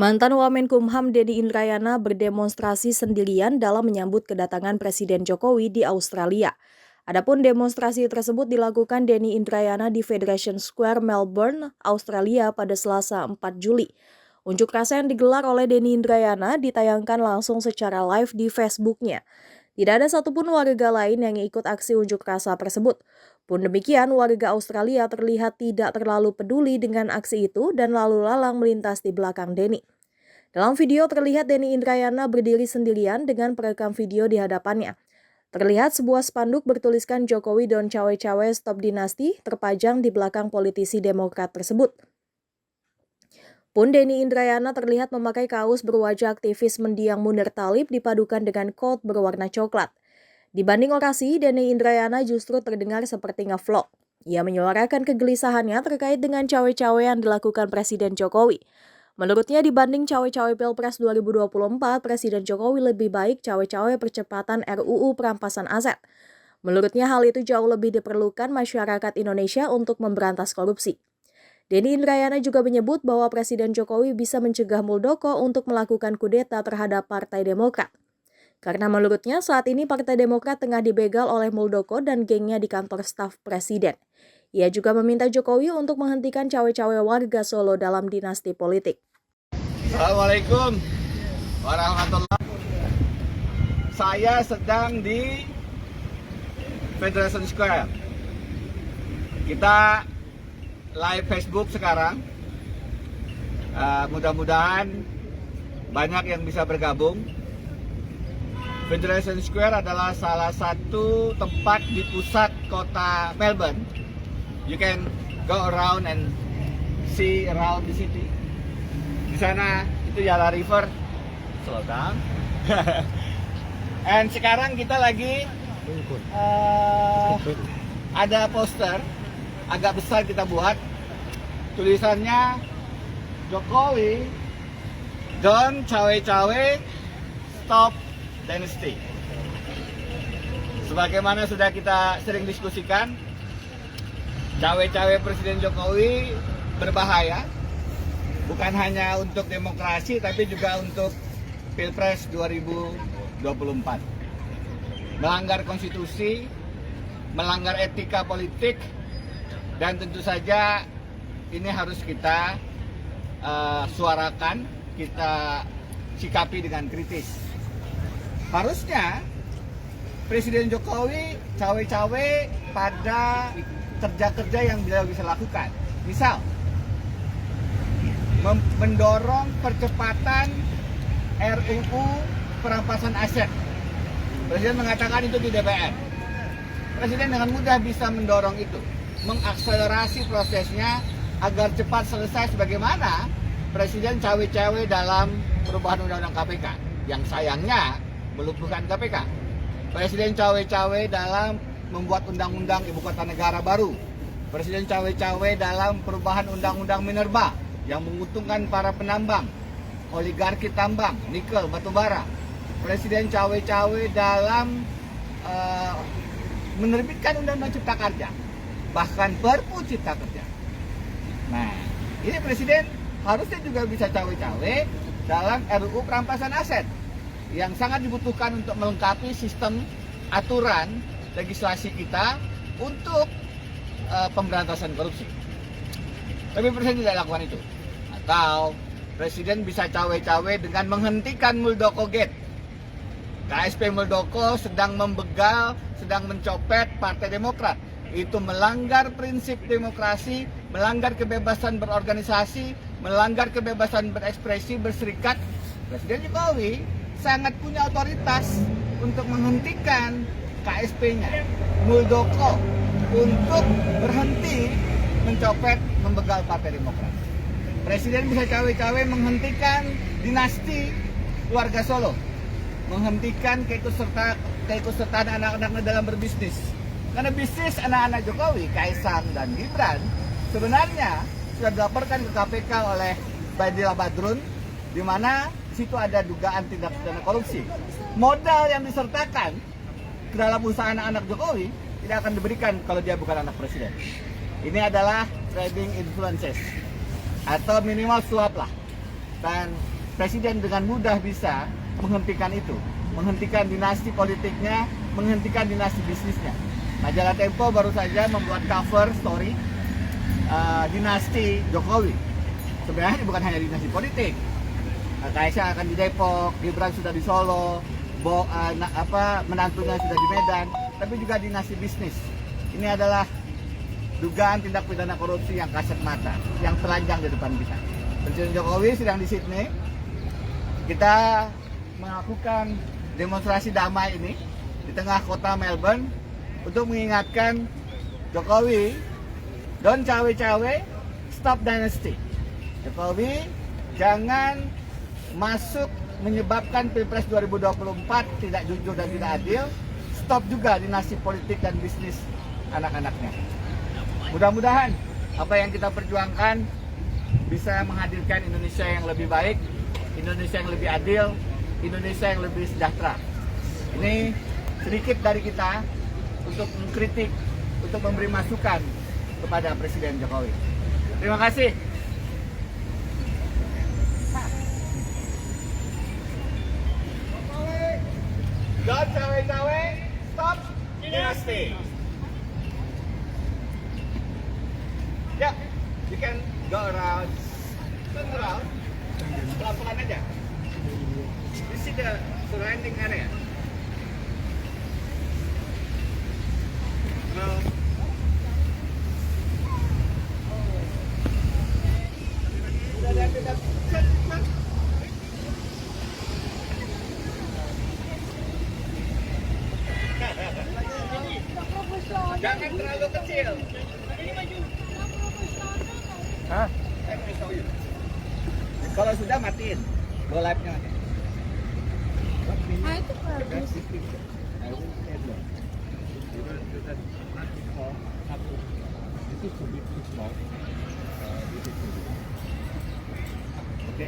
Mantan Wamenkumham Denny Indrayana berdemonstrasi sendirian dalam menyambut kedatangan Presiden Jokowi di Australia. Adapun demonstrasi tersebut dilakukan Denny Indrayana di Federation Square, Melbourne, Australia pada Selasa 4 Juli. Unjuk rasa yang digelar oleh Denny Indrayana ditayangkan langsung secara live di Facebook-nya. Tidak ada satupun warga lain yang ikut aksi unjuk rasa tersebut. Pun demikian, warga Australia terlihat tidak terlalu peduli dengan aksi itu dan lalu lalang melintas di belakang Denny. Dalam video terlihat Denny Indrayana berdiri sendirian dengan perekam video di hadapannya. Terlihat sebuah spanduk bertuliskan Jokowi Don't Cawe-Cawe Stop Dinasti terpajang di belakang politisi Demokrat tersebut. Pun Denny Indrayana terlihat memakai kaos berwajah aktivis mendiang Munir Thalib dipadukan dengan coat berwarna coklat. Dibanding orasi, Denny Indrayana justru terdengar seperti ngevlog. Ia menyuarakan kegelisahannya terkait dengan cawe-cawe yang dilakukan Presiden Jokowi. Menurutnya dibanding cawe-cawe Pilpres 2024, Presiden Jokowi lebih baik cawe-cawe percepatan RUU perampasan aset. Menurutnya hal itu jauh lebih diperlukan masyarakat Indonesia untuk memberantas korupsi. Denny Indrayana juga menyebut bahwa Presiden Jokowi bisa mencegah Muldoko untuk melakukan kudeta terhadap Partai Demokrat. Karena menurutnya saat ini Partai Demokrat tengah dibegal oleh Muldoko dan gengnya di kantor staf Presiden. Ia juga meminta Jokowi untuk menghentikan cawe-cawe warga Solo dalam dinasti politik. Assalamualaikum warahmatullahi wabarakatuh. Saya sedang di Federation Square. Kita live Facebook sekarang. Mudah-mudahan banyak yang bisa bergabung. Federation Square adalah salah satu tempat di pusat kota Melbourne. You can go around and see around the city. Di sana itu Yala River. Slow down. And sekarang kita lagi ada poster agak besar kita buat. Tulisannya Jokowi Don't Cawe-Cawe Stop Dynasty. Sebagaimana sudah kita sering diskusikan, cawe-cawe Presiden Jokowi berbahaya, bukan hanya untuk demokrasi tapi juga untuk Pilpres 2024. Melanggar konstitusi, melanggar etika politik, dan tentu saja ini harus kita suarakan, kita sikapi dengan kritis. Harusnya Presiden Jokowi cawe-cawe pada kerja-kerja yang beliau bisa lakukan. Misal, mendorong percepatan RUU perampasan aset. Presiden mengatakan itu di DPR. Presiden dengan mudah bisa mendorong itu, mengakselerasi prosesnya agar cepat selesai, sebagaimana Presiden cawe-cawe dalam perubahan undang-undang KPK yang sayangnya melumpuhkan KPK. Presiden cawe-cawe dalam membuat undang-undang ibu kota negara baru. Presiden cawe-cawe dalam perubahan undang-undang minerba yang menguntungkan para penambang, oligarki tambang, nikel, batubara. Presiden cawe-cawe dalam menerbitkan undang-undang cipta kerja, bahkan Perpu cipta kerja. Nah, ini Presiden harusnya juga bisa cawe-cawe dalam RUU perampasan aset yang sangat dibutuhkan untuk melengkapi sistem aturan legislasi kita untuk pemberantasan korupsi. Tapi Presiden tidak lakukan itu. Atau Presiden bisa cawe-cawe dengan menghentikan Muldoko Gate. KSP Muldoko sedang membegal, sedang mencopet Partai Demokrat. Itu melanggar prinsip demokrasi, melanggar kebebasan berorganisasi, melanggar kebebasan berekspresi, berserikat. Presiden Jokowi sangat punya otoritas untuk menghentikan KSP-nya, Muldoko, untuk berhenti mencopet, membegal Partai Demokrat. Presiden bisa cawe-cawe menghentikan dinasti keluarga Solo, menghentikan keikutsertaan anak-anaknya dalam berbisnis. Karena bisnis anak-anak Jokowi, Kaisang dan Gibran, sebenarnya sudah dilaporkan ke KPK oleh Badila Badrun, di mana situ ada dugaan tindak pidana korupsi. Modal yang disertakan ke dalam usaha anak-anak Jokowi tidak akan diberikan kalau dia bukan anak presiden. Ini adalah trading influences atau minimal suap lah. Dan presiden dengan mudah bisa menghentikan itu, menghentikan dinasti politiknya, menghentikan dinasti bisnisnya. Majalah Tempo baru saja membuat cover story dinasti Jokowi. Sebenarnya bukan hanya dinasti politik. Kaisang akan di Depok, Gibran sudah di Solo, menantunya sudah di Medan, tapi juga dinasti bisnis. Ini adalah dugaan tindak pidana korupsi yang kasat mata, yang telanjang di depan kita. Presiden Jokowi sedang di Sydney. Kita melakukan demonstrasi damai ini di tengah kota Melbourne untuk mengingatkan Jokowi, don't cawe-cawe, stop dynasty. Jokowi jangan masuk menyebabkan Pilpres 2024 tidak jujur dan tidak adil. Stop juga dinasti politik dan bisnis anak-anaknya. Mudah-mudahan apa yang kita perjuangkan bisa menghadirkan Indonesia yang lebih baik, Indonesia yang lebih adil, Indonesia yang lebih sejahtera. Ini sedikit dari kita untuk mengkritik, untuk memberi masukan kepada Presiden Jokowi. Terima kasih. Don't cawe-cawe, stop dynasty. Yeah, you can go around, turn around, pelan-pelan aja. You see the surrounding area. Jangan terlalu kecil. Hah? Saya mau show you. Kalau sudah matiin, go live-nya nanti. Itu bagus. Oke.